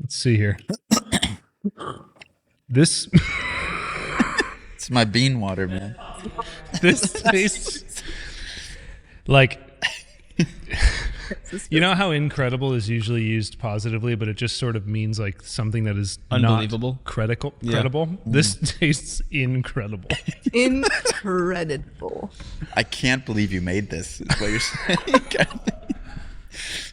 Let's see here. This It's my bean water, man. this tastes like, you know how incredible is usually used positively, but it just sort of means like something that is Unbelievable. not credible. This tastes incredible. Incredible. I can't believe you made this, is what you're saying.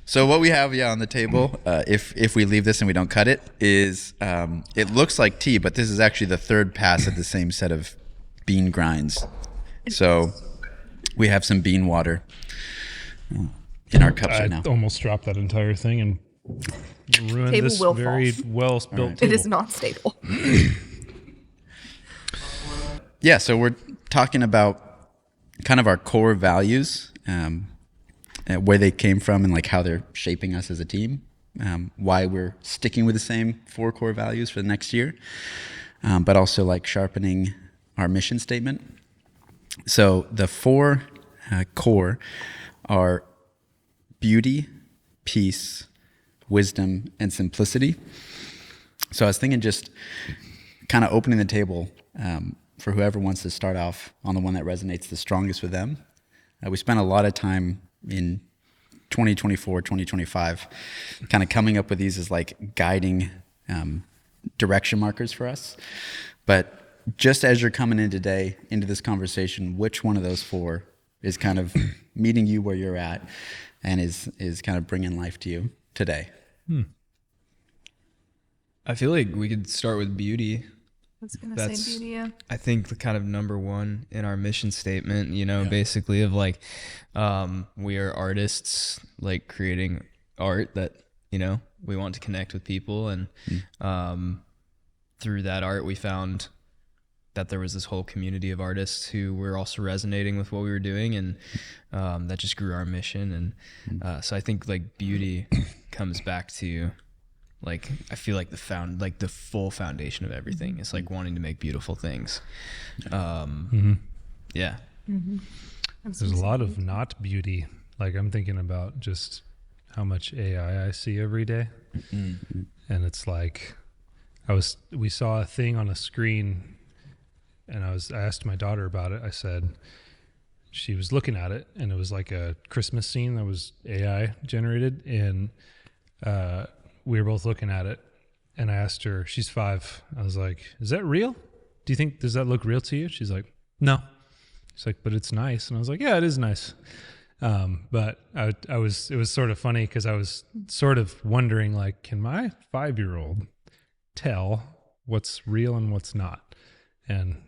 So what we have on the table, if we leave this and we don't cut it, is it looks like tea, but this is actually the third pass of the same set of bean grinds. So we have some bean water in our cups right now. I almost dropped that entire thing and ruined Table this will very fall. well-built It table. is not stable. Yeah, so we're talking about kind of our core values, where they came from and like how they're shaping us as a team, why we're sticking with the same 4 core values for the next year, but also like sharpening our mission statement. So the 4 core are beauty, peace, wisdom, and simplicity. So I was thinking just kind of opening the table for whoever wants to start off on the one that resonates the strongest with them. We spent a lot of time in 2024, 2025, kind of coming up with these as like guiding direction markers for us. But just as you're coming in today into this conversation, which one of those 4 is kind of meeting you where you're at and is kind of bringing life to you today? I feel like we could start with beauty. I was going to That's- say beauty, yeah. I think the kind of number 1 in our mission statement, basically of like, we are artists, like creating art that, we want to connect with people. And through that art, we found that there was this whole community of artists who were also resonating with what we were doing. And that just grew our mission. And so I think like beauty comes back to, like, I feel like the full foundation of everything is like wanting to make beautiful things. Yeah. There's a lot of not beauty. Like I'm thinking about just how much AI I see every day. And it's like, we saw a thing on a screen and I asked my daughter about it. I said, she was looking at it and it was like a Christmas scene that was AI generated. And, we were both looking at it and I asked her, she's 5. I was like, is that real? Does that look real to you? She's like, no. She's like, but it's nice. And I was like, yeah, it is nice. But it was sort of funny because I was sort of wondering, like, can my 5-year-old tell what's real and what's not? And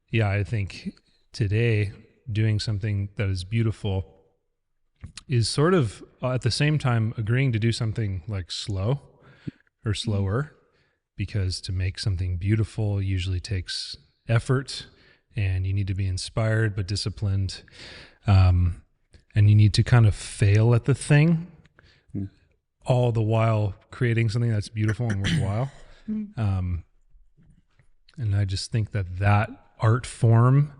yeah, I think today doing something that is beautiful is sort of at the same time agreeing to do something like slow or slower, because to make something beautiful usually takes effort and you need to be inspired but disciplined. And you need to kind of fail at the thing all the while creating something that's beautiful and worthwhile. And I just think that art form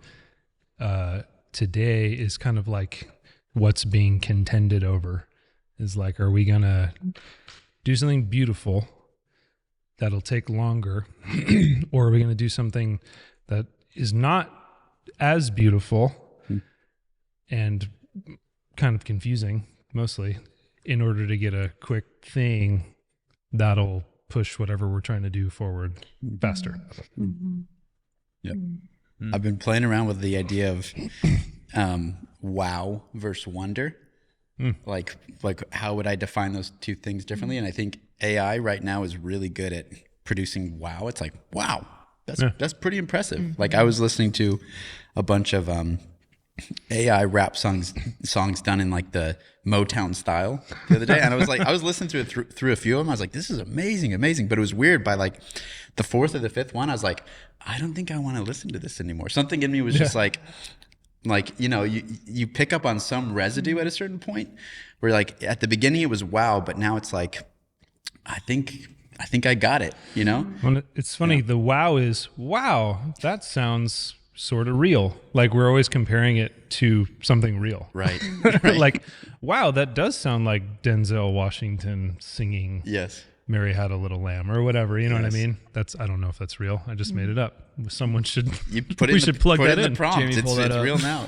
today is kind of like what's being contended over. Is like, are we going to do something beautiful that'll take longer or are we going to do something that is not as beautiful and kind of confusing mostly in order to get a quick thing that'll push whatever we're trying to do forward faster? Yep. I've been playing around with the idea of wow versus wonder. Like how would I define those two things differently? And I think AI right now is really good at producing wow. It's like, wow, that's pretty impressive. Like I was listening to a bunch of AI rap songs done in like the Motown style the other day, and I was listening through a few of them. I was like, this is amazing, but it was weird. By like the 4th or the 5th one, I was like, I don't think I want to listen to this anymore. Something in me was just like you pick up on some residue at a certain point where like at the beginning it was wow, but now it's like I think I got it, Well, it's funny. The wow is, wow, that sounds sort of real. Like we're always comparing it to something real. Right. Like, wow, that does sound like Denzel Washington singing. Yes. Mary had a little lamb or whatever. You know what I Yes. mean? I don't know if that's real. I just made it up. Someone should. You put we should plug that in. the prompt. Jamie, pull It's that up. real now.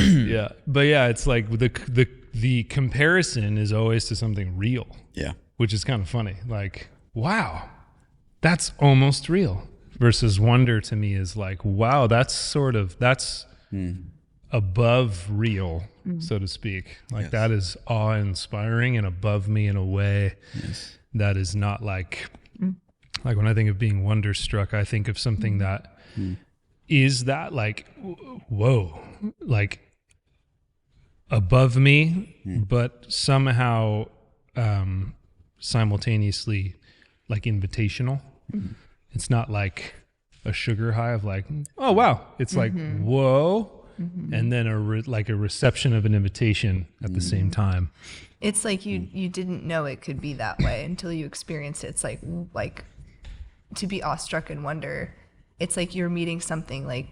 Yeah. But yeah, it's like the comparison is always to something real, Yeah. which is kind of funny. Like, wow, that's almost real. Versus wonder to me is like, wow, that's above real, so to speak. Like Yes. that is awe-inspiring and above me in a way Yes. that is not like when I think of being wonderstruck, I think of something that is that like, whoa, like above me, but somehow simultaneously like invitational. It's not like a sugar high of like, oh wow. It's like, whoa. And then a reception of an invitation at the same time. It's like you didn't know it could be that way until you experience it. It's like to be awestruck and wonder. It's like you're meeting something like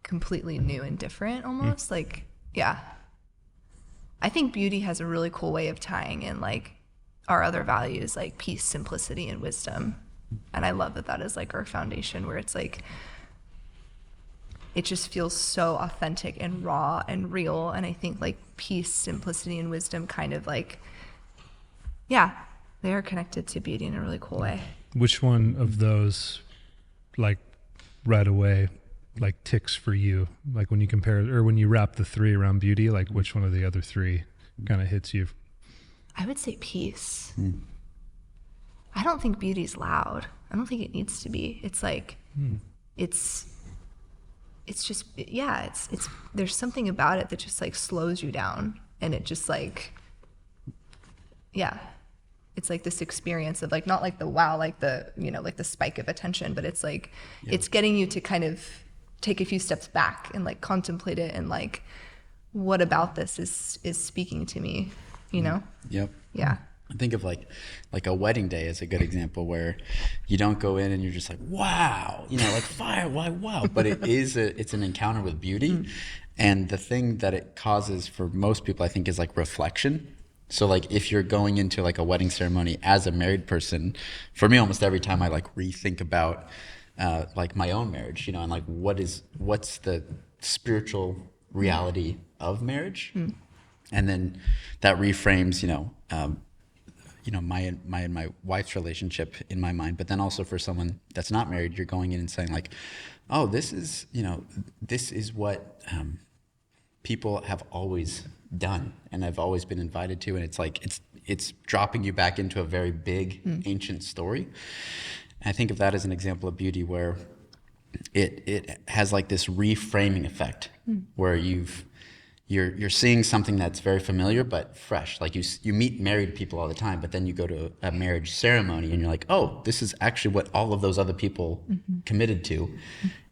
completely new and different almost. Like, yeah. I think beauty has a really cool way of tying in like our other values, like peace, simplicity, and wisdom. And I love that is like our foundation, where it's like, it just feels so authentic and raw and real. And I think like peace, simplicity, and wisdom kind of like, yeah, they are connected to beauty in a really cool way. Which one of those, like right away, like ticks for you? Like when you compare, or when you wrap the three around beauty, like which one of the other three kind of hits you? I would say peace. I don't think beauty's loud. I don't think it needs to be. It's like, it's just, yeah, it's, there's something about it that just like slows you down. And it just like, yeah, it's like this experience of like, not like the wow, like the, like the spike of attention, but it's like, it's getting you to kind of take a few steps back and like contemplate it and like, what about this is speaking to me, Yep. Yeah. I think of like a wedding day as a good example, where you don't go in and you're just like, wow, like fire, why, wow. But it's an encounter with beauty. And the thing that it causes for most people, I think, is like reflection. So like if you're going into like a wedding ceremony as a married person, for me, almost every time I like rethink about like my own marriage, and like what's the spiritual reality of marriage. And then that reframes, my and my wife's relationship in my mind. But then also for someone that's not married, you're going in and saying like, oh, this is what people have always done and I've always been invited to. And it's like, it's dropping you back into a very big ancient story. And I think of that as an example of beauty where it has like this reframing effect where you're seeing something that's very familiar but fresh. Like you meet married people all the time, but then you go to a marriage ceremony and you're like, oh, this is actually what all of those other people committed to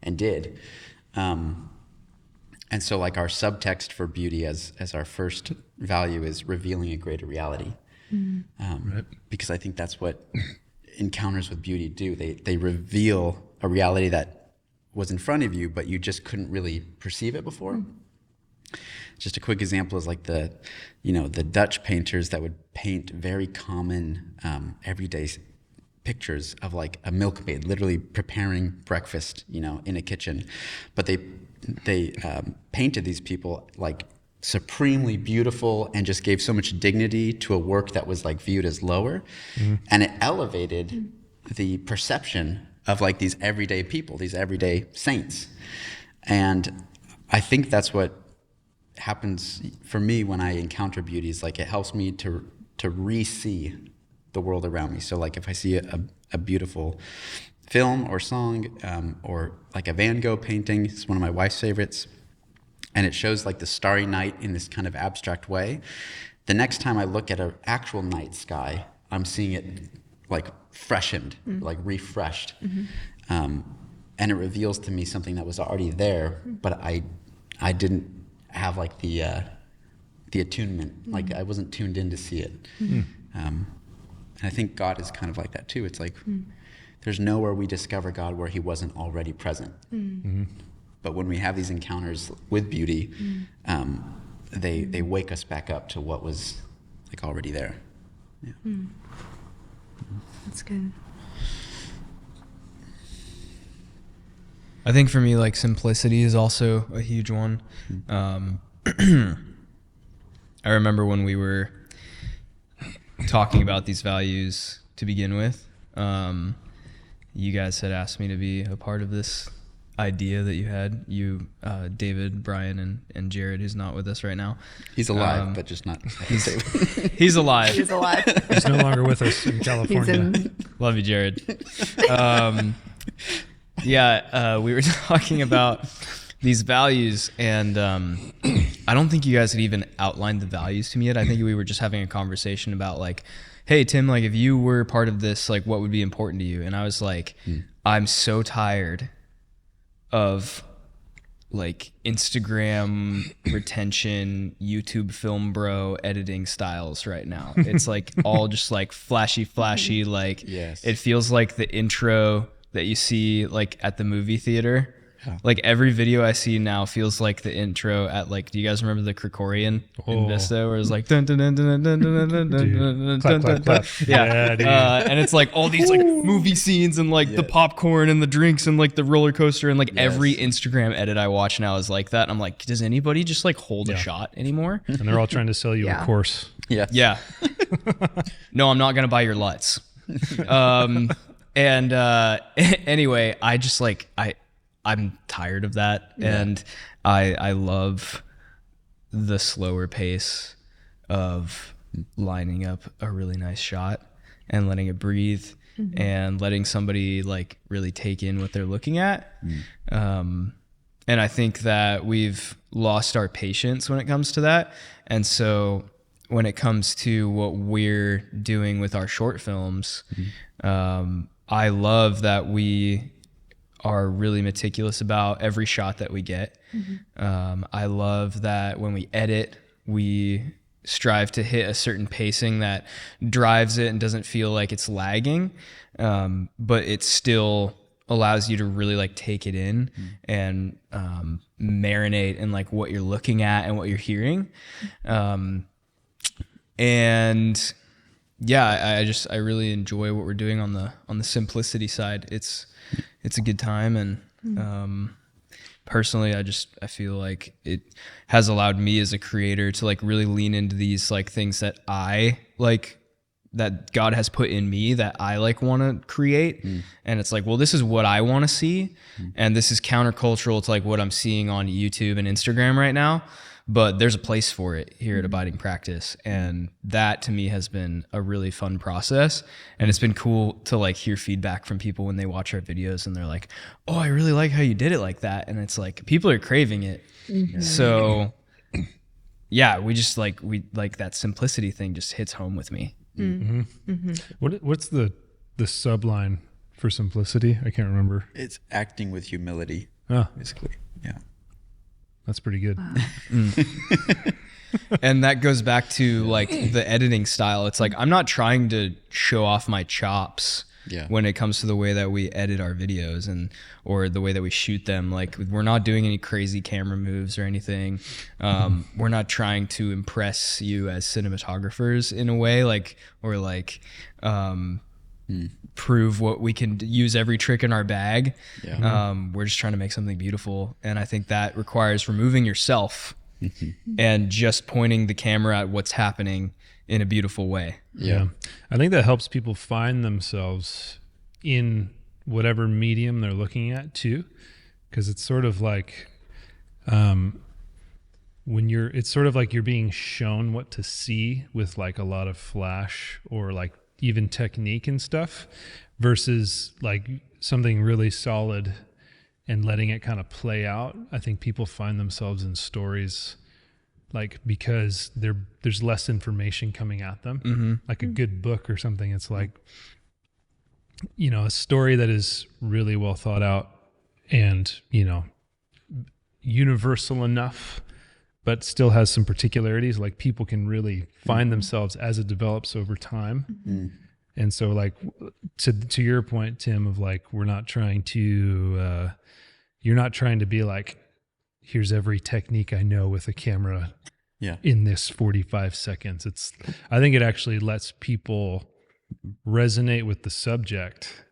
and did. And so like our subtext for beauty as our first value is revealing a greater reality. Right. Because I think that's what encounters with beauty do. They reveal a reality that was in front of you, but you just couldn't really perceive it before. Just a quick example is like the Dutch painters that would paint very common everyday pictures of like a milkmaid literally preparing breakfast, in a kitchen. But they painted these people like supremely beautiful and just gave so much dignity to a work that was like viewed as lower. And it elevated the perception of like these everyday people, these everyday saints. And I think that's what happens for me when I encounter beauty, is like it helps me to re-see the world around me. So like if I see a beautiful film or song or like a Van Gogh painting, it's one of my wife's favorites, and it shows like the starry night in this kind of abstract way, the next time I look at an actual night sky, I'm seeing it like freshened, like refreshed. And it reveals to me something that was already there, but I didn't have like the attunement, like I wasn't tuned in to see it. And I think God is kind of like that too. It's like there's nowhere we discover God where he wasn't already present. But when we have these encounters with beauty, they wake us back up to what was like already there. Yeah. That's good. I think for me, like simplicity is also a huge one. I remember when we were talking about these values to begin with, you guys had asked me to be a part of this idea that you had. You, David, Brian, and Jared, who's not with us right now. He's alive, but just not. He's alive. He's alive. He's no longer with us in California. Love you, Jared. We were talking about these values, and I don't think you guys had even outlined the values to me yet. I think we were just having a conversation about like, hey, Tim, like if you were part of this, like what would be important to you? And I was like, I'm so tired of like Instagram retention, YouTube film bro editing styles right now. It's like all just like flashy, like it feels like the intro that you see like at the movie theater. Like every video I see now feels like the intro at like, do you guys remember the Krikorian in Vista where it's like dun dun dun dun dun dun dun dun dun dun dun. Yeah, dude. And it's like all these like movie scenes and like the popcorn and the drinks and like the roller coaster and like every Instagram edit I watch now is like that. I'm like, does anybody just like hold a shot anymore? And they're all trying to sell you a course. Yeah. No, I'm not gonna buy your LUTs. Anyway, I just like I'm tired of that, and I love the slower pace of lining up a really nice shot and letting it breathe and letting somebody like really take in what they're looking at. And I think that we've lost our patience when it comes to that. And so when it comes to what we're doing with our short films, I love that we are really meticulous about every shot that we get. I love that when we edit, we strive to hit a certain pacing that drives it and doesn't feel like it's lagging, but it still allows you to really like take it in and marinate in like what you're looking at and what you're hearing. And yeah, I really enjoy what we're doing on the simplicity side. It's a good time, and personally, I feel like it has allowed me as a creator to like really lean into these like things that I like, that God has put in me that I like want to create. And it's like, well, this is what I want to see, and this is countercultural to like what I'm seeing on YouTube and Instagram right now. But there's a place for it here at Abiding Practice. And that to me has been a really fun process. And it's been cool to like hear feedback from people when they watch our videos and they're like, oh, I really like how you did it like that. And it's like, people are craving it. So yeah, we like that simplicity thing just hits home with me. What's the subline for simplicity? I can't remember. It's acting with humility, basically. Yeah. That's pretty good. Wow. And that goes back to like the editing style. It's like, I'm not trying to show off my chops when it comes to the way that we edit our videos or the way that we shoot them. Like we're not doing any crazy camera moves or anything. We're not trying to impress you as cinematographers in a way, prove what we can use every trick in our bag. We're just trying to make something beautiful, and I think that requires removing yourself and just pointing the camera at what's happening in a beautiful way. I think that helps people find themselves in whatever medium they're looking at too, because it's sort of like it's sort of like you're being shown what to see with like a lot of flash or like even technique and stuff, versus like something really solid and letting it kind of play out. I think people find themselves in stories like because there's less information coming at them. Like a good book or something, it's like, you know, a story that is really well thought out and, you know, universal enough but still has some particularities. Like people can really find themselves as it develops over time. And so like to your point, Tim, of like, we're not trying to, you're not trying to be like, here's every technique I know with a camera in this 45 seconds. I think it actually lets people resonate with the subject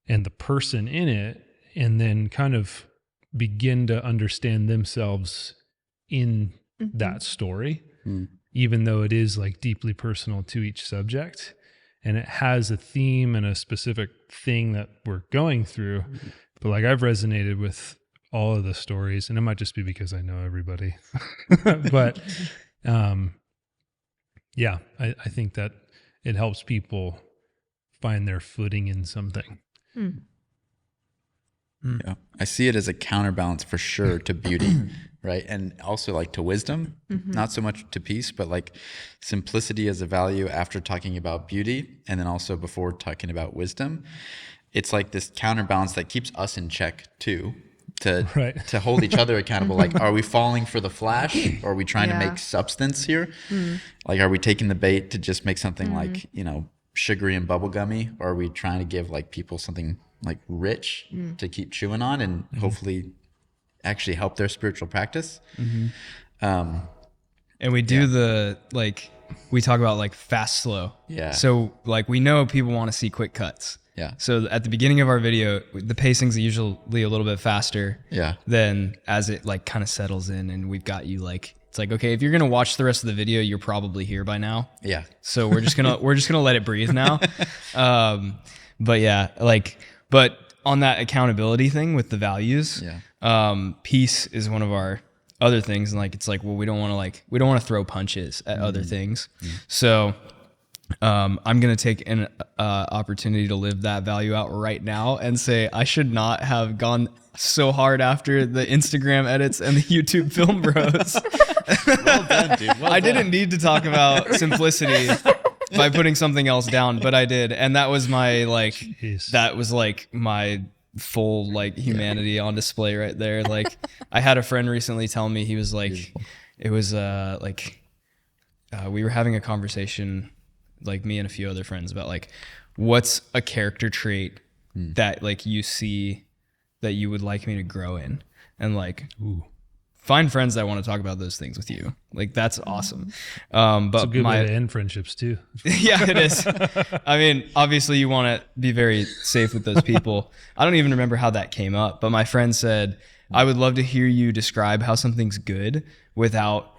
and the person in it, and then kind of begin to understand themselves in that story, even though it is like deeply personal to each subject. And it has a theme and a specific thing that we're going through. But like I've resonated with all of the stories, and it might just be because I know everybody. But yeah, I think that it helps people find their footing in something. Yeah. I see it as a counterbalance for sure to beauty, right? And also like to wisdom, not so much to peace, but like simplicity as a value after talking about beauty, and then also before talking about wisdom. It's like this counterbalance that keeps us in check too, to hold each other accountable. Like, are we falling for the flash, or are we trying to make substance here? Like, are we taking the bait to just make something like, sugary and bubblegummy, or are we trying to give like people something like rich to keep chewing on and hopefully actually help their spiritual practice? And we do we talk about like fast, slow. Yeah. So like we know people want to see quick cuts. Yeah. So at the beginning of our video, the pacing's usually a little bit faster. Yeah. Then as it like kind of settles in, and we've got you like, it's like, okay, if you're gonna watch the rest of the video, you're probably here by now. Yeah. So we're just gonna let it breathe now. But yeah, but on that accountability thing with the values, peace is one of our other things, and like it's like, well, we don't want to throw punches at other things. So I'm gonna take an opportunity to live that value out right now and say I should not have gone so hard after the Instagram edits and the YouTube film bros. Well done, dude. Well I done. didn't need to talk about simplicity by putting something else down, but I did, and that was my my full like humanity on display right there. Like I had a friend recently tell me, he was like, it was we were having a conversation, like me and a few other friends, about like what's a character trait that like you see that you would like me to grow in, and like find friends that want to talk about those things with you. Like that's awesome. But it's a good way to end friendships too. Yeah, it is. I mean, obviously you want to be very safe with those people. I don't even remember how that came up, but my friend said, I would love to hear you describe how something's good without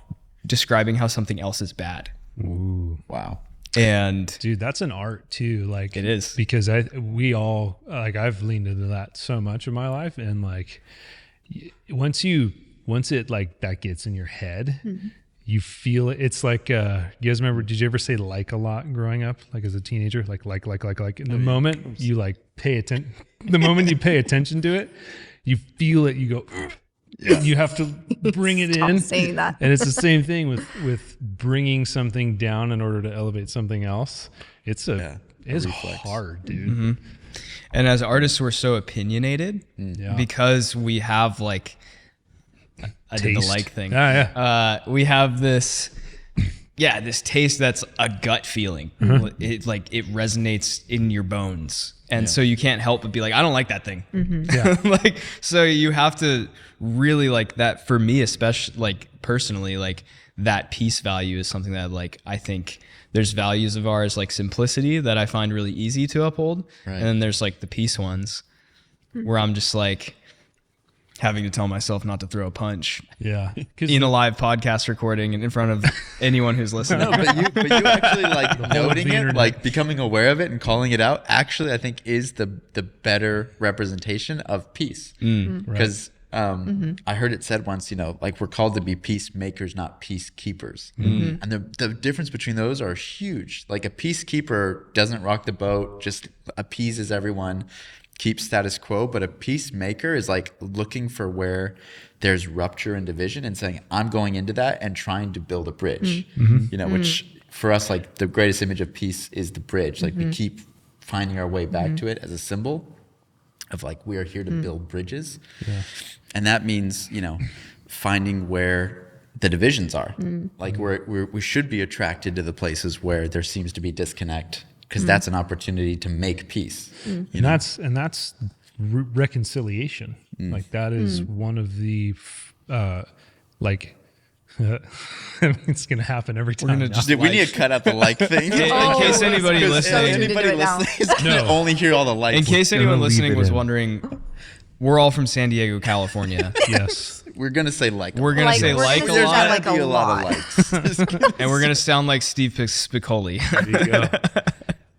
describing how something else is bad. Ooh. Wow. And dude, that's an art too. Like it is, because I've leaned into that so much in my life. And like, once it like that gets in your head, you feel it. It's like, you guys remember, did you ever say like a lot growing up? Like as a teenager, like, in the moment you like pay attention, the moment you pay attention to it, you feel it, you go, you have to bring it in. Saying that. And it's the same thing with bringing something down in order to elevate something else. It's hard, dude. And as artists, we're so opinionated because we have like, I did the like thing. We have this taste that's a gut feeling. It resonates in your bones. And so you can't help but be like, I don't like that thing. Like, so you have to really like that. For me, especially like personally, like that peace value is something that like, I think there's values of ours, like simplicity, that I find really easy to uphold. Right. And then there's like the peace ones where I'm just like having to tell myself not to throw a punch. Yeah. In a live podcast recording and in front of anyone who's listening. No, but you actually like noting it, like becoming aware of it and calling it out, actually I think is the better representation of peace. Because I heard it said once, like we're called to be peacemakers, not peacekeepers. And the difference between those are huge. Like a peacekeeper doesn't rock the boat, just appeases everyone, keeps status quo, but a peacemaker is like looking for where there's rupture and division and saying, I'm going into that and trying to build a bridge, which for us, like the greatest image of peace is the bridge. Like we keep finding our way back to it as a symbol of like, we are here to build bridges. And that means, finding where the divisions are. Like we should be attracted to the places where there seems to be disconnect, because that's an opportunity to make peace. And that's reconciliation. Like that is one of the like It's going to happen every time. gonna now. just- Dude, we need to cut out the like thing. In case anybody 'Cause listening, anybody Do it now. listening is gonna No. only hear all the likes. in case gonna anyone leave listening it was in. wondering, we're all from San Diego, California. Yes. We're gonna say like. We're gonna say we're like gonna a say lot, that like Be a lot. of likes. and we're gonna sound like Steve Spicoli. There you go.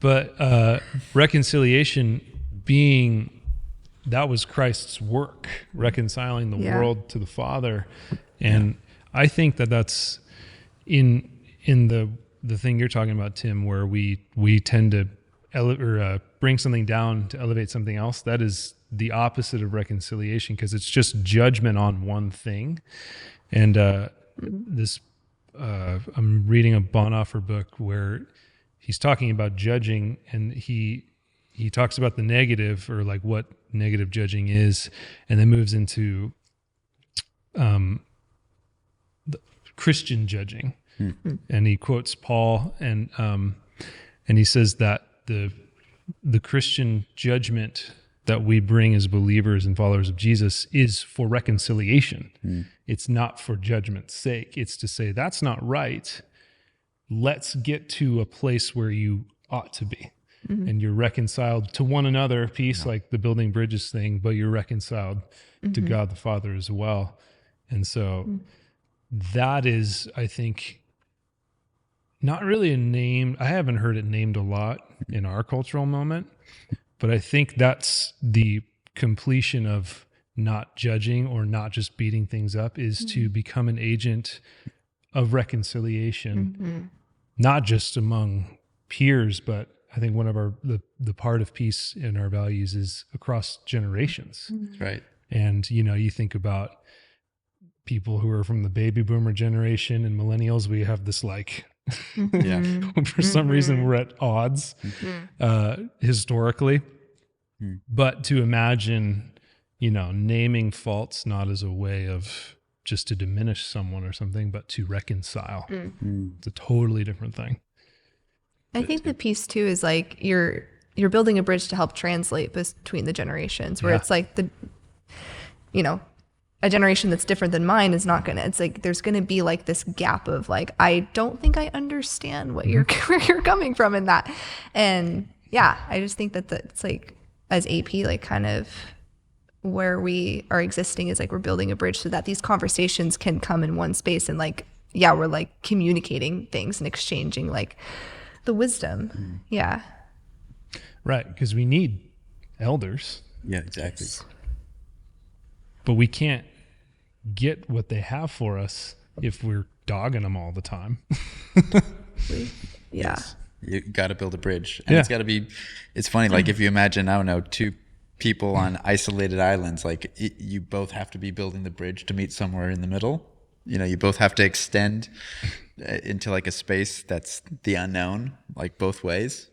But reconciliation being, that was Christ's work, reconciling the Yeah. world to the Father. And I think that that's in the thing you're talking about, Tim, where we tend to bring something down to elevate something else. That is the opposite of reconciliation, because it's just judgment on one thing. And I'm reading a Bonhoeffer book where he's talking about judging, and he talks about the negative, or like what negative judging is, and then moves into the Christian judging. And he quotes Paul, and he says that the Christian judgment that we bring as believers and followers of Jesus is for reconciliation. It's not for judgment's sake. It's to say, that's not right. Let's get to a place where you ought to be. And you're reconciled to one another, peace, like the building bridges thing, but you're reconciled to God the Father as well. And so that is, I think, not really a name. I haven't heard it named a lot in our cultural moment, but I think that's the completion of not judging or not just beating things up, is to become an agent of reconciliation, not just among peers, but I think one of the part of peace in our values is across generations. Right. And, you think about people who are from the baby boomer generation and millennials, we have this like, Yeah. for some reason we're at odds historically. But to imagine, naming faults not as a way of just to diminish someone or something, but to reconcile. It's a totally different thing. I think the piece too is like you're building a bridge to help translate between the generations, where it's like a generation that's different than mine is not gonna. It's like there's gonna be like this gap of like, I don't think I understand what where you're coming from in that, and yeah, I just think that it's like as AP, like kind of where we are existing is like we're building a bridge so that these conversations can come in one space, and like we're like communicating things and exchanging like the wisdom. Yeah. Right. Because we need elders, Yeah, exactly. but we can't get what they have for us if we're dogging them all the time. Yeah. You got to build a bridge, and it's got to be. It's funny, like if you imagine, I don't know, two people on isolated islands, like you both have to be building the bridge to meet somewhere in the middle. You both have to extend into like a space that's the unknown, like both ways,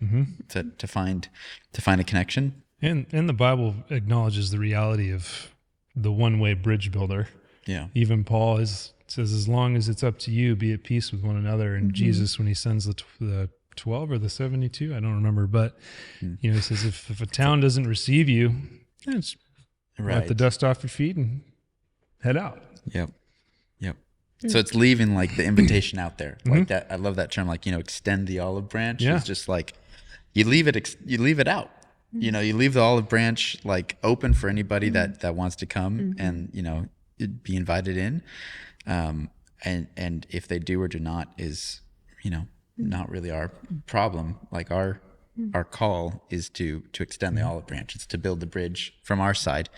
to find a connection. And the Bible acknowledges the reality of the one-way bridge builder. Yeah. Even Paul says, as long as it's up to you, be at peace with one another. And Jesus, when he sends the 12 or the 72, I don't remember, but he says, if a town doesn't receive you, it's wipe the dust off your feet and head out. Yep. So it's leaving like the invitation out there, like that. I love that term, like extend the olive branch. Yeah. It's just like you leave it out. You leave the olive branch like open for anybody that wants to come and be invited in. And if they do or do not is not really our problem. Like our call is to extend the olive branch. It's to build the bridge from our side,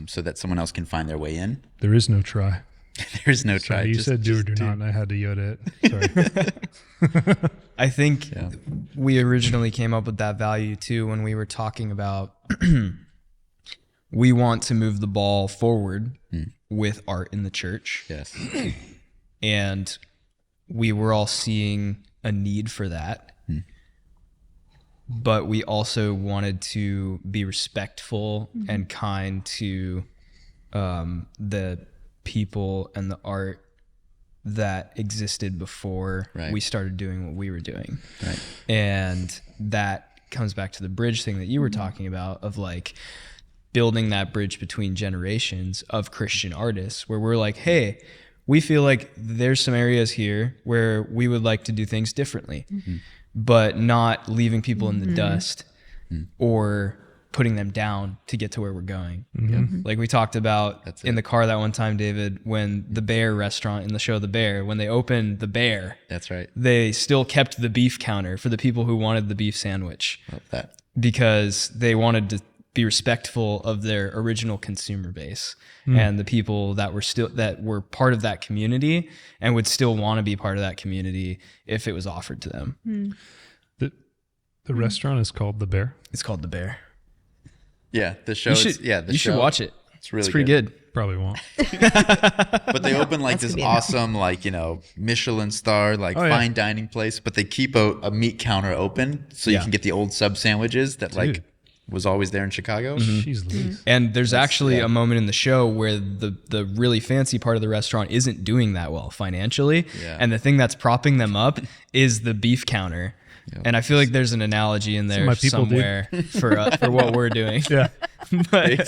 so that someone else can find their way in. There is no try. There's no try. You said do or do not, and I had to Yoda it. Sorry. I think we originally came up with that value too when we were talking about we want to move the ball forward with art in the church. Yes. And we were all seeing a need for that. But we also wanted to be respectful and kind to the people and the art that existed before we started doing what we were doing. Right. And that comes back to the bridge thing that you were talking about, of like building that bridge between generations of Christian artists, where we're like, hey, we feel like there's some areas here where we would like to do things differently, but not leaving people in the dust or putting them down to get to where we're going. Like we talked about in the car that one time, David, when the Bear restaurant in the show The Bear, when they opened the Bear, That's right. they still kept the beef counter for the people who wanted the beef sandwich. Love that. Because they wanted to be respectful of their original consumer base and the people that were part of that community and would still want to be part of that community if it was offered to them. The restaurant is called The Bear. It's called The Bear. Yeah, the show. You should watch it. It's really pretty good. Probably won't. But they open like That's this gonna be awesome, like, Michelin star, like fine dining place. But they keep a meat counter open so you can get the old sub sandwiches that like was always there in Chicago. Jeez Louise. And there's actually a moment in the show where the really fancy part of the restaurant isn't doing that well financially. Yeah. And the thing that's propping them up is the beef counter. And I feel like there's an analogy in there somewhere for what we're doing. Yeah. But,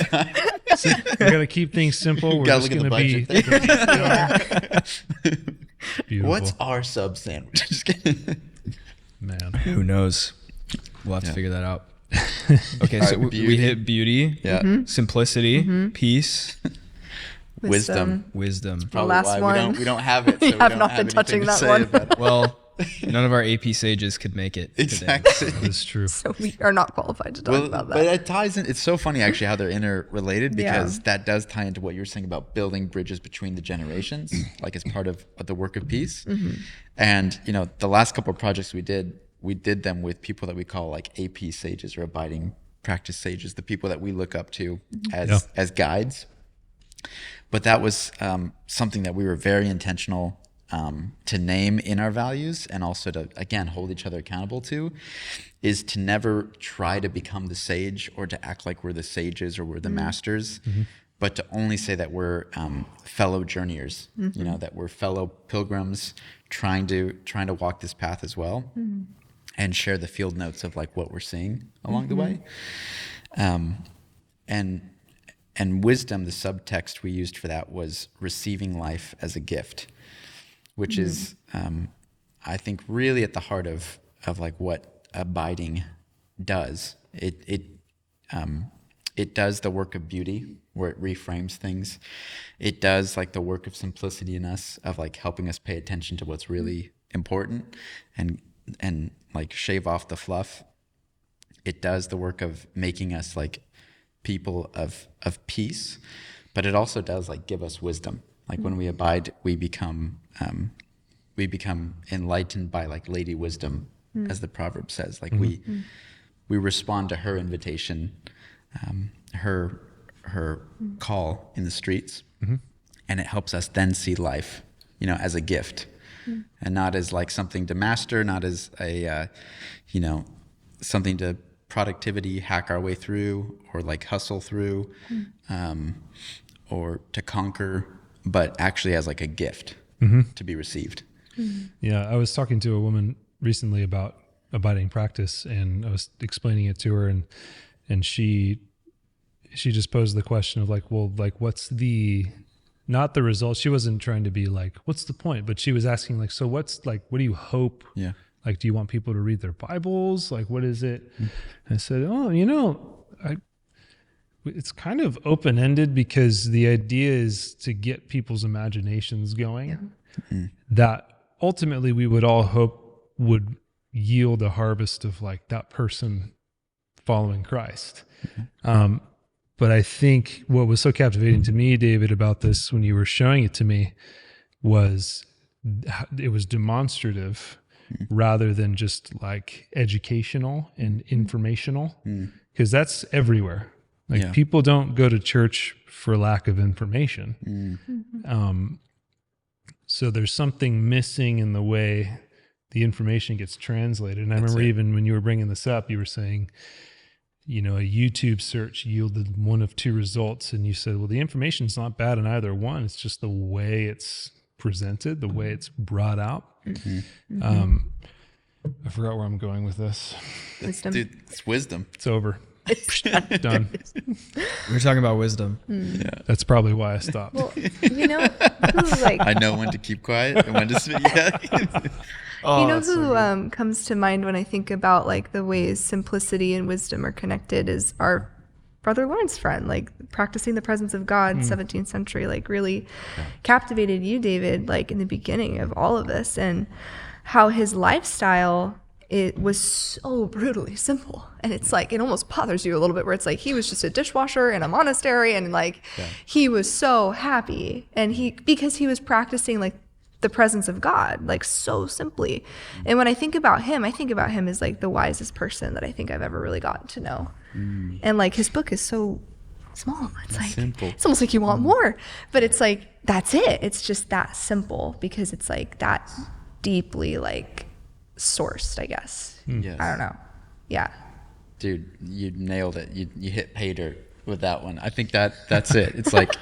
We got to keep things simple. We're Gotta just look at going the to be. Beautiful. What's our sub sandwich? Just kidding. Man. who knows? We'll have to figure that out. Okay, so we hit beauty, simplicity, peace, Wisdom. wisdom. Probably last why one. we don't have it. So We we have don't not been anything touching to that say one. about it. Well, none of our AP sages could make it today. Exactly. That's true. So we are not qualified to talk about that. But it ties in. It's so funny actually how they're interrelated because Yeah. that does tie into what you were saying about building bridges between the generations, like as part of the work of peace. And the last couple of projects we did them with people that we call like AP sages or abiding practice sages, the people that we look up to as guides. But that was something that we were very intentional to name in our values and also to, again, hold each other accountable to, is to never try to become the sage or to act like we're the sages or we're the masters, but to only say that we're fellow journeyers, that we're fellow pilgrims trying to walk this path as well and share the field notes of like what we're seeing along the way. And wisdom, the subtext we used for that was receiving life as a gift, which is, I think, really at the heart of like what abiding does. It does the work of beauty where it reframes things. It does like the work of simplicity in us of like helping us pay attention to what's really important and like shave off the fluff. It does the work of making us like people of peace, but it also does like give us wisdom. Like when we abide, we become enlightened by like Lady Wisdom, as the proverb says. Like we respond to her invitation, her call in the streets, and it helps us then see life, as a gift, and not as like something to master, not as a something to productivity hack our way through or like hustle through, or to conquer, but actually as like a gift to be received. Yeah, I was talking to a woman recently about abiding practice, and I was explaining it to her, and she just posed the question of like, well, like what's not the result. She wasn't trying to be like, what's the point? But she was asking like, so what do you hope? Yeah. Like, do you want people to read their Bibles? Like, what is it? And I said, it's kind of open-ended because the idea is to get people's imaginations going. Yeah. That ultimately we would all hope would yield a harvest of like that person following Christ. But I think what was so captivating to me, David, about this when you were showing it to me was it was demonstrative rather than just like educational and informational, because that's everywhere. Like people don't go to church for lack of information. So there's something missing in the way the information gets translated. And I remember even when you were bringing this up, you were saying, a YouTube search yielded one of two results. And you said, well, the information's not bad in either one. It's just the way it's presented, the way it's brought out. I forgot where I'm going with this. Wisdom. Dude, it's wisdom. It's over. Done. We were talking about wisdom. Yeah. That's probably why I stopped. Well, you know who like I know when to keep quiet and when to speak. Yeah. Oh, you know that's so who good. comes to mind when I think about like the ways simplicity and wisdom are connected is our Brother Lawrence friend, like practicing the presence of God, 17th century, like really captivated you, David, like in the beginning of all of this, and how his lifestyle, it was so brutally simple. And it's like, it almost bothers you a little bit where it's like, he was just a dishwasher in a monastery and like, he was so happy. And because he was practicing like the presence of God, like so simply. And when I think about him as like the wisest person that I think I've ever really gotten to know. And like his book is so small. It's like, simple. it's almost like you want more, but it's like, that's it. It's just that simple because it's like that deeply like sourced, I guess. Yes. I don't know. Yeah. Dude, you nailed it. You hit pay dirt with that one. I think that's it. It's like,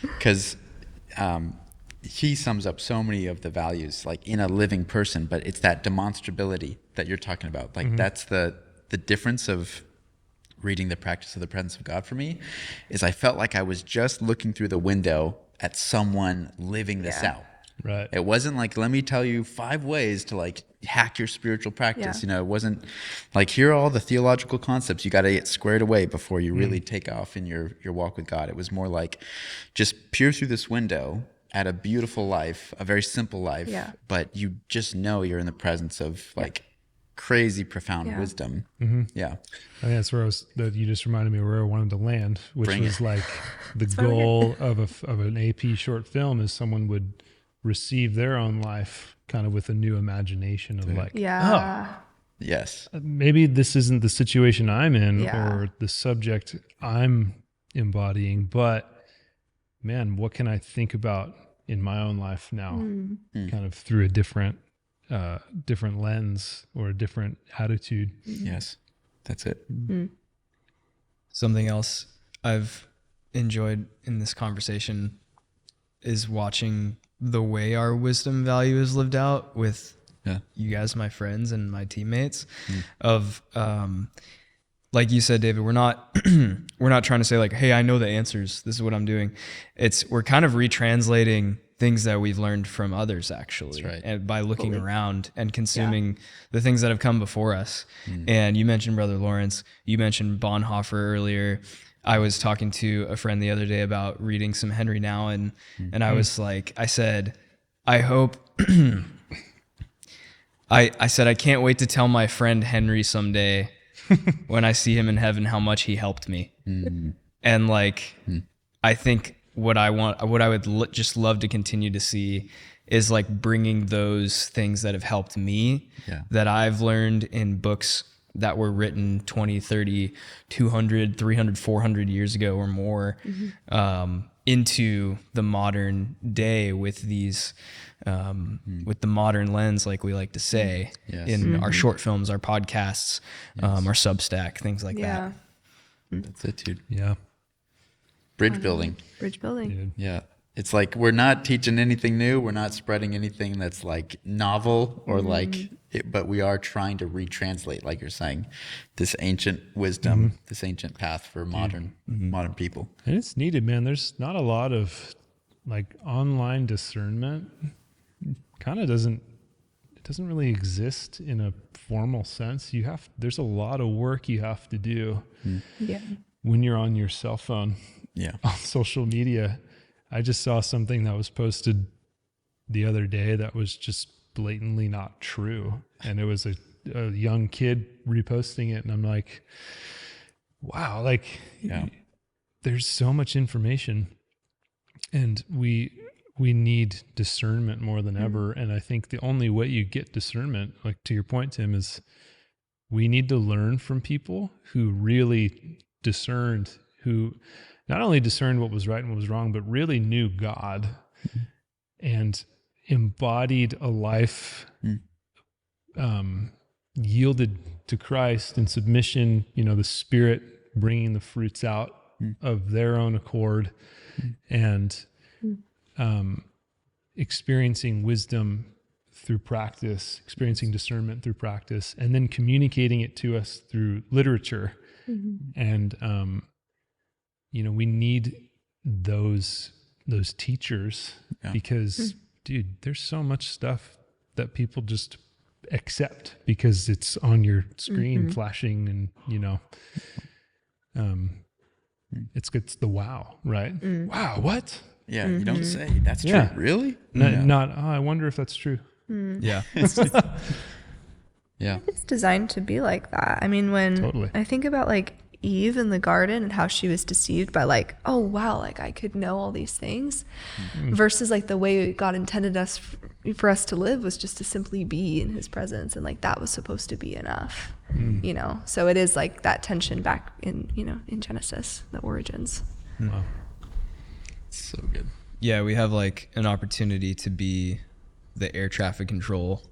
because he sums up so many of the values like in a living person, but it's that demonstrability that you're talking about. Like that's the difference of reading The Practice of the Presence of God for me, is I felt like I was just looking through the window at someone living this out. Right. It wasn't like, let me tell you 5 ways to like hack your spiritual practice. Yeah. You know, it wasn't like, here are all the theological concepts you got to get squared away before you really take off in your walk with God. It was more like just peer through this window at a beautiful life, a very simple life, but you just know you're in the presence of like crazy profound wisdom. Yeah. I think that's where that you just reminded me where I wanted to land, which Bring was it. like the goal of an AP short film is someone would receive their own life kind of with a new imagination of like, Yeah. Yes. maybe this isn't the situation I'm in Yeah. or the subject I'm embodying, but man, what can I think about in my own life now? Kind of through a different lens or a different attitude. Yes. That's it. Something else I've enjoyed in this conversation is watching the way our wisdom value is lived out with you guys, my friends and my teammates. Of like you said, David, we're not trying to say like, hey, I know the answers, this is what I'm doing. We're kind of retranslating things that we've learned from others, actually. That's right. And by looking around and consuming the things that have come before us. And you mentioned Brother Lawrence, you mentioned Bonhoeffer earlier. I was talking to a friend the other day about reading some Henry Nouwen, and I was like, I said, I hope, I said, I can't wait to tell my friend Henry someday when I see him in heaven how much he helped me. And like, I think what I would just love to continue to see is like bringing those things that have helped me, that I've learned in books that were written 20, 30, 200, 300, 400 years ago or more, into the modern day with these, with the modern lens, like we like to say, in our short films, our podcasts, our Substack, things like that. That's it, dude. Yeah. Bridge building. Bridge building. Dude. Yeah. It's like we're not teaching anything new. We're not spreading anything that's like novel or like it, but we are trying to retranslate, like you're saying, this ancient wisdom, this ancient path for modern people. And it's needed, man. There's not a lot of like online discernment. Kind of doesn't really exist in a formal sense. There's a lot of work you have to do when you're on your cell phone, on social media. I just saw something that was posted the other day that was just blatantly not true. And it was a young kid reposting it. And I'm like, wow, like there's so much information and we need discernment more than ever. And I think the only way you get discernment, like to your point, Tim, is we need to learn from people who really discerned, who not only discerned what was right and what was wrong, but really knew God and embodied a life yielded to Christ in submission, the Spirit bringing the fruits out of their own accord and experiencing wisdom through practice, experiencing discernment through practice, and then communicating it to us through literature And, we need those teachers because, dude, there's so much stuff that people just accept because it's on your screen flashing and, it's the wow, right? Wow, what? Yeah, you don't say that's true. Really? Not, I wonder if that's true. Yeah. Yeah. It's designed to be like that. I mean, when I think about like Eve in the garden and how she was deceived by like, oh wow, like I could know all these things, versus like the way God intended us for us to live was just to simply be in his presence, and like that was supposed to be enough. So it is like that tension back in in Genesis, the origins. Wow. So good. Yeah, we have like an opportunity to be the air traffic control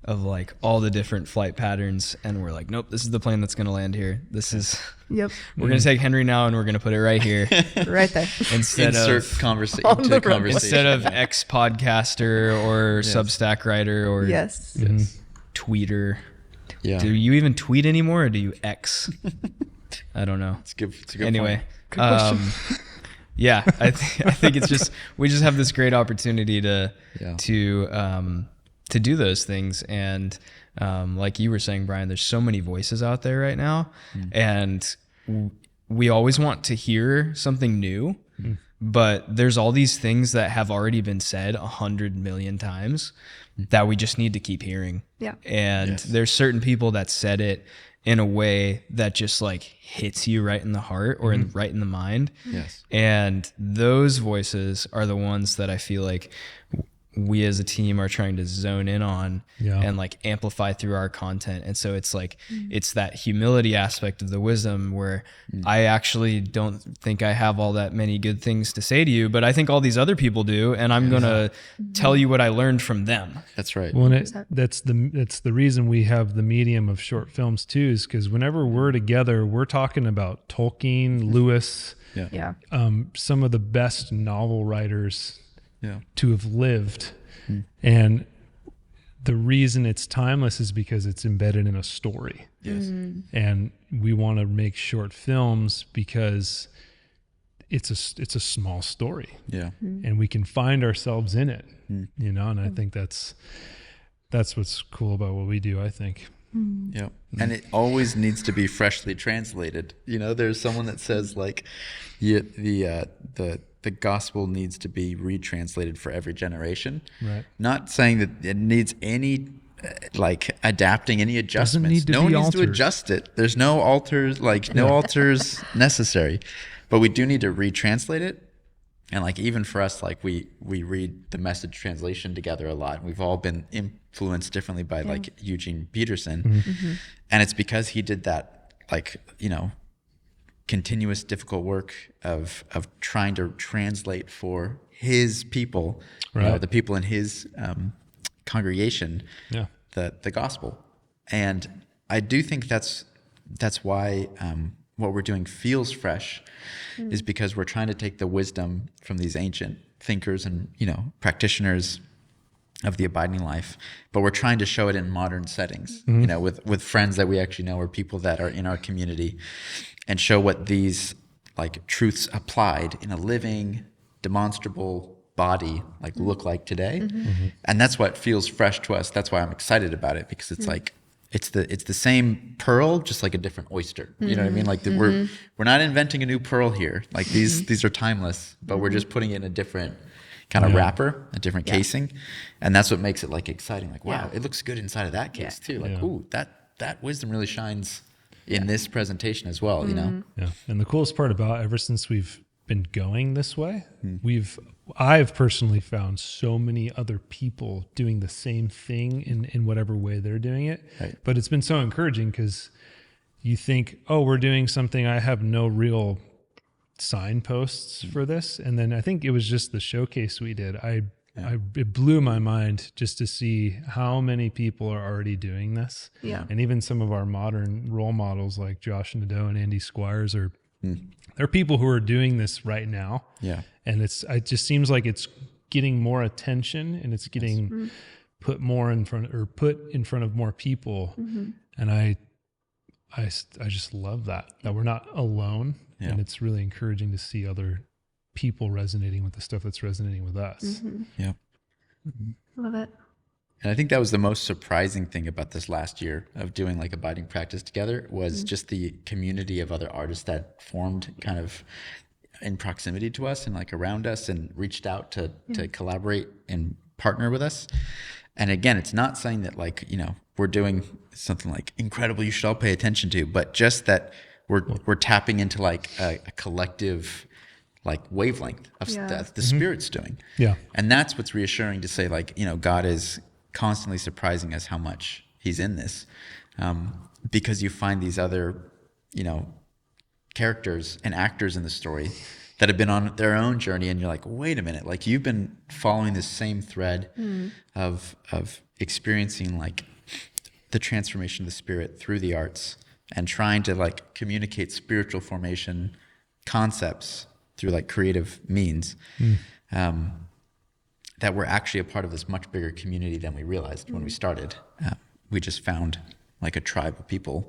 of like all the different flight patterns, and we're like, nope, this is the plane that's going to land here. This is Yep. We're going to take Henry now and we're going to put it right here. Right there. Instead Insert of conversation. instead of ex podcaster or Substack writer or tweeter. Yeah. Do you even tweet anymore, or do you X? I don't know. It's good. Anyway, yeah, I think it's just we just have this great opportunity to do those things, and like you were saying, Brian, there's so many voices out there right now, and we always want to hear something new, but there's all these things that have already been said 100 million times that we just need to keep hearing. Yeah. And there's certain people that said it in a way that just like hits you right in the heart or right in the mind. Yes. And those voices are the ones that I feel like we as a team are trying to zone in on and like amplify through our content. And so it's like, it's that humility aspect of the wisdom where I actually don't think I have all that many good things to say to you, but I think all these other people do. And I'm going to tell you what I learned from them. That's right. Well, that's the reason we have the medium of short films too, is because whenever we're together, we're talking about Tolkien, Lewis, some of the best novel writers to have lived. And the reason it's timeless is because it's embedded in a story. Yes. And we want to make short films because it's a small story. Yeah. And we can find ourselves in it, and I think that's what's cool about what we do, I think. Yeah. And it always needs to be freshly translated. There's someone that says like the gospel needs to be retranslated for every generation. Right. Not saying that it needs any like adapting any adjustments. No one needs to adjust it. There's no alters, no alters necessary. But we do need to retranslate it. And like even for us, like we read the Message translation together a lot. We've all been influenced differently by like Eugene Peterson. And it's because he did that continuous difficult work of trying to translate for his people, the people in his congregation, the gospel. And I do think that's why what we're doing feels fresh, is because we're trying to take the wisdom from these ancient thinkers and practitioners of the abiding life, but we're trying to show it in modern settings, with friends that we actually know or people that are in our community, and show what these like truths applied in a living, demonstrable body look like today. And that's what feels fresh to us. That's why I'm excited about it, because it's like it's the same pearl, just like a different oyster. You know what I mean? Like we're not inventing a new pearl here. Like these are timeless, but we're just putting it in a different kind of wrapper, a different casing, and that's what makes it like exciting. Like wow, it looks good inside of that case too. Like ooh, that wisdom really shines in this presentation as well. Yeah. And the coolest part about ever since we've been going this way, I've personally found so many other people doing the same thing in whatever way they're doing it. Right. But it's been so encouraging because you think, oh, we're doing something. I have no real signposts for this. And then I think it was just the showcase we did. It blew my mind just to see how many people are already doing this. Yeah. And even some of our modern role models like Josh Nadeau and Andy Squires they're people who are doing this right now. Yeah. And it just seems like it's getting more attention, and it's getting put in front of more people. And I just love that we're not alone, and it's really encouraging to see other people resonating with the stuff that's resonating with us. Yeah. Love it. And I think that was the most surprising thing about this last year of doing like abiding practice together was just the community of other artists that formed kind of in proximity to us and like around us and reached out to collaborate and partner with us. And again, it's not saying that like, you know, we're doing something like incredible you should all pay attention to, but just that we're tapping into like a collective like wavelength of that the Spirit's doing. Yeah. And that's what's reassuring to say like, you know, God is constantly surprising us how much he's in this, because you find these other, you know, characters and actors in the story that have been on their own journey, and you're like, wait a minute, like you've been following this same thread of experiencing like the transformation of the Spirit through the arts and trying to like communicate spiritual formation concepts through like creative means, that we're actually a part of this much bigger community than we realized when we started. We just found like a tribe of people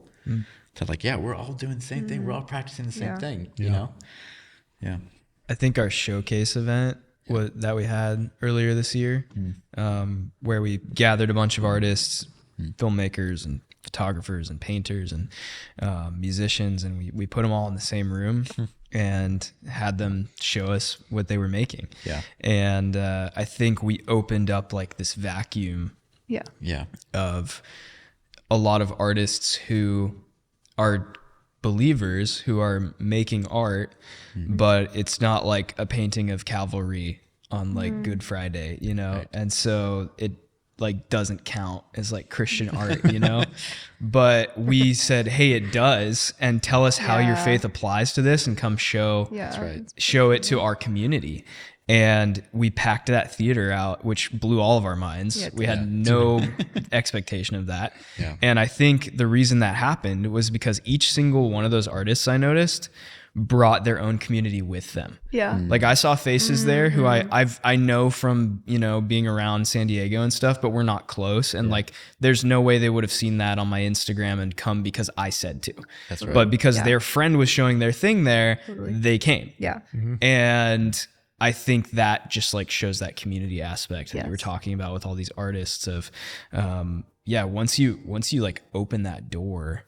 that like, yeah, we're all doing the same thing. We're all practicing the same thing, you know? Yeah. I think our showcase event that we had earlier this year, where we gathered a bunch of artists, filmmakers and photographers and painters and musicians, and we put them all in the same room and had them show us what they were making. Yeah. And I think we opened up like this vacuum of a lot of artists who are believers who are making art, but it's not like a painting of cavalry on like Good Friday, you know? Right. And so it like doesn't count as like Christian art, you know? But we said, hey, it does, and tell us how your faith applies to this and come show it to our community. And we packed that theater out, which blew all of our minds. We had no expectation of that. Yeah. And I think the reason that happened was because each single one of those artists I noticed brought their own community with them. Yeah. Like I saw faces there who I know from, you know, being around San Diego and stuff, but we're not close. And like, there's no way they would have seen that on my Instagram and come because I said to. That's right. But because their friend was showing their thing there, they came. Yeah. And I think that just like shows that community aspect that we were talking about with all these artists of, once you like open that door,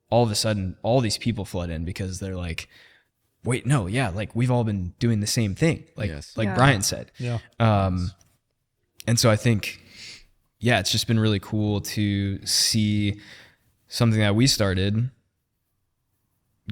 all of a sudden all these people flood in because they're like, wait, no, like we've all been doing the same thing. Like, Brian said. Yeah. And so I think, it's just been really cool to see something that we started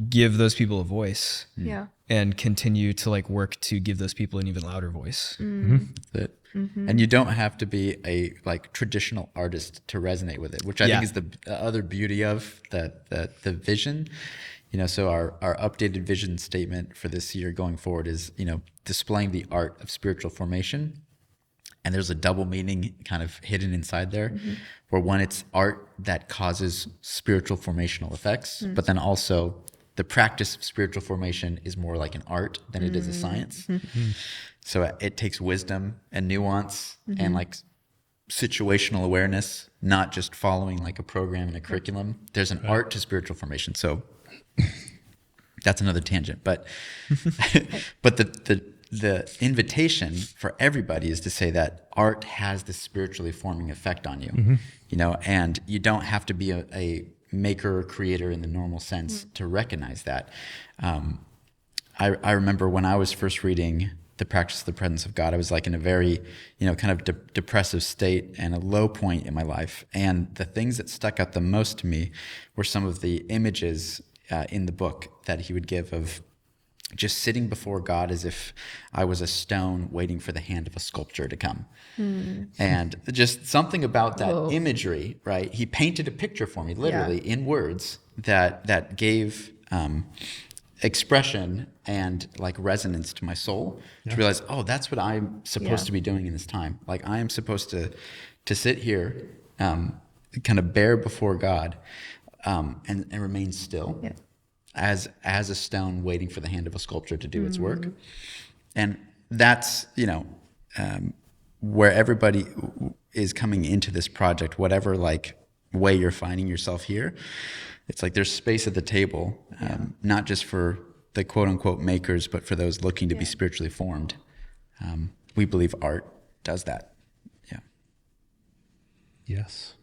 give those people a voice. Yeah. And continue to like work to give those people an even louder voice. That's it. And you don't have to be a like traditional artist to resonate with it, which I think is the other beauty of the vision. You know, so our updated vision statement for this year going forward is, you know, displaying the art of spiritual formation. And there's a double meaning kind of hidden inside there, where one, it's art that causes spiritual formational effects, but then also the practice of spiritual formation is more like an art than it is a science. So it takes wisdom and nuance and like situational awareness, not just following like a program and a curriculum. There's an art to spiritual formation. So that's another tangent, but the invitation for everybody is to say that art has this spiritually forming effect on you, you know, and you don't have to be a maker or creator in the normal sense to recognize that. I remember when I was first reading The Practice of the Presence of God, I was like in a very, you know, kind of depressive state and a low point in my life. And the things that stuck out the most to me were some of the images in the book that he would give of just sitting before God as if I was a stone waiting for the hand of a sculptor to come. And just something about that imagery, right? He painted a picture for me, literally in words that gave expression and like resonance to my soul to realize, oh, that's what I'm supposed to be doing in this time. Like I am supposed to sit here, kind of bare before God, and remain still. Yeah. As a stone waiting for the hand of a sculptor to do its work. And that's, you know, where everybody is coming into this project, whatever like way you're finding yourself here, it's like there's space at the table, not just for the quote unquote makers, but for those looking to be spiritually formed. We believe art does that. Yeah. Yes.